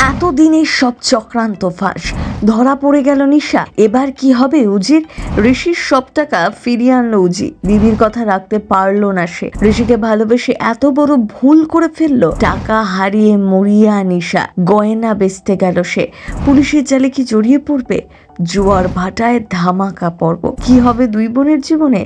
এতদিনের সব চক্রান্ত ফাঁস, ধরা পড়ে গেল নিশা। এবার কি হবে উজির? ঋষির সব টাকা ফিরিয়ে আনলো উজি। দিদির কথা রাখতে পারলো না সে। ঋষিকে ভালোবেসে এত বড় ভুল করে ফেললো। টাকা হারিয়ে মরিয়া নিশা, গয়না বেচতে গেল সে। পুলিশের জালে কি জড়িয়ে পড়বে? জোয়ার ভাটায় ধামাকা পর্ব। কি হবে দুই বোনের জীবনে?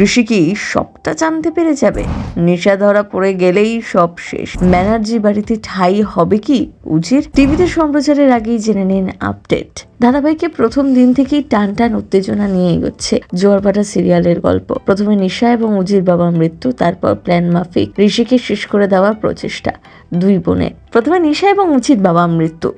ঋষি কি সবটা জানতে পেরে যাবে? নেশা ধরা পড়ে গেলেই সব শেষ। ব্যানার্জি বাড়িতে ঠাঁই হবে কি উজির? টিভিতে সম্প্রচারের আগেই জেনে নিন আপডেট। ধারাবাহিকে প্রথম দিন থেকেই টান টান উত্তেজনা নিয়ে এগোচ্ছে জোয়ার ভাটা সিরিয়ালের গল্প। প্রথমে নিশা এবং উজির বাবার মৃত্যু, তারপর প্ল্যান মাফিক ঋষিকে শেষ করে দেওয়ার প্রচেষ্টা দুই বোনের। প্রথমে নিশা এবং উজির বাবার মৃত্যু,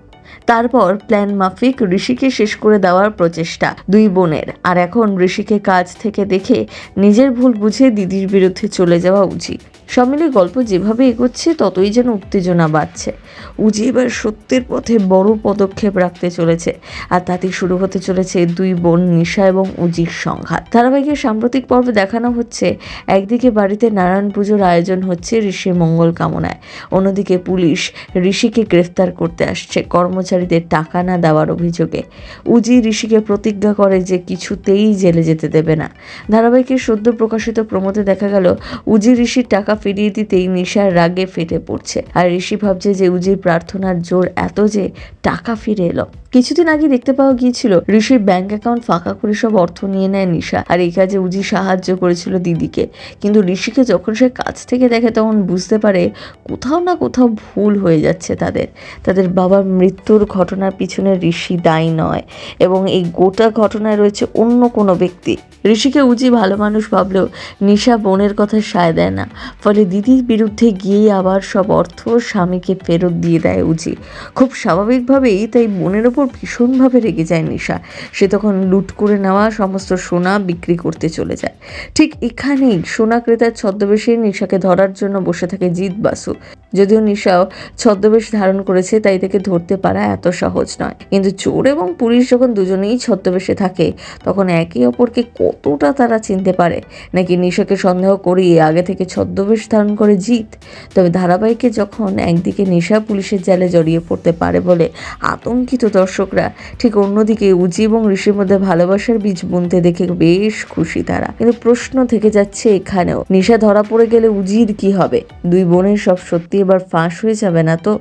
তারপর প্ল্যান মাফিক ঋষিকে শেষ করে দেওয়ার প্রচেষ্টা দুই বোনের। আর এখন ঋষিকে কাজ থেকে দেখে নিজের ভুল বুঝে দিদির বিরুদ্ধে চলে যাওয়া উজি। সব মিলিয়ে গল্প যেভাবে এগোচ্ছে ততই যেন উত্তেজনা বাড়ছে। উজি এবার সত্যের পথে বড় পদক্ষেপ রাখতে চলেছে, আর তাতেই শুরু হতে চলেছে দুই বোন নিশা এবং উজির সংঘাত। ধারাবাহিকের সাম্প্রতিক পর্বে দেখানো হচ্ছে একদিকে বাড়িতে নারায়ণ পুজোর আয়োজন হচ্ছে ঋষির মঙ্গল কামনায়, অন্যদিকে পুলিশ ঋষিকে গ্রেফতার করতে আসছে কর্মচারীদের টাকা না দেওয়ার অভিযোগে। উজি ঋষিকে প্রতিজ্ঞা করে যে কিছুতেই জেলে যেতে দেবে না। ধারাবাহিকের সদ্য প্রকাশিত প্রমোতে দেখা গেল উজি ঋষির টাকা ফিরিয়ে দিতেই নিশার রাগে ফেটে পড়ছে, আর ঋষি ভাবছে যে উজির প্রার্থনার জোর এত যে টাকা ফিরে এলো। কিছুদিন আগে দেখতে পাওয়া গিয়েছিল ঋষির ব্যাংক অ্যাকাউন্ট ফাঁকা করে সব অর্থ নিয়ে নেয় নিশা, আর এই কাজে উজি সাহায্য করেছিল দিদিকে। কিন্তু ঋষিকে যখন সে কাছ থেকে দেখে তখন বুঝতে পারে কোথাও না কোথাও ভুল হয়ে যাচ্ছে তাদের বাবার মৃত্যুর ঘটনার পিছনে ঋষি দায়ী নয়, এবং এই গোটা ঘটনায় রয়েছে অন্য কোনো ব্যক্তি। ঋষিকে উজি ভালো মানুষ ভাবলেও নিশা বোনের কথা সায় দেয় না, ফলে দিদির বিরুদ্ধে গিয়েই আবার সব অর্থ স্বামীকে ফেরত দিয়ে দেয় উজি। খুব স্বাভাবিকভাবেই তাই বোনের ওপর ভীষণভাবে রেগে যায় নিশা। সে তখন লুট করে নেওয়া সমস্ত সোনা বিক্রি করতে চলে যায়। ঠিক এখানেই সোনা ক্রেতার ছদ্মবেশে নিশাকে ধরার জন্য বসে থাকে জিৎ বাসু। যদিও নিশাও ছদ্মবেশ ধারণ করেছে, তাই তাকে ধরতে পারা এত সহজ নয়। কিন্তু চোর এবং পুলিশ যখন দুজনেই ছদ্মবেশে থাকে তখন একে অপরকে কতটা তারা চিনতে পারে? নাকি নিশাকে সন্দেহ করিয়ে আগে থেকে ছদ্মবেশ ধারণ করে জিৎ? তবে ধারাবাহিকে যখন একদিকে নিশা পুলিশের জালে জড়িয়ে পড়তে পারে বলে আতঙ্কিত দর্শকরা, ঠিক অন্যদিকে উজি এবং ঋষির মধ্যে ভালোবাসার বীজ বুনতে দেখে বেশ খুশি তারা। কিন্তু প্রশ্ন থেকে যাচ্ছে এখানেও, নিশা ধরা পড়ে গেলে উজির কি হবে? দুই বোনের সব সত্যি এবার ফাঁস হয়ে যাবে না তো?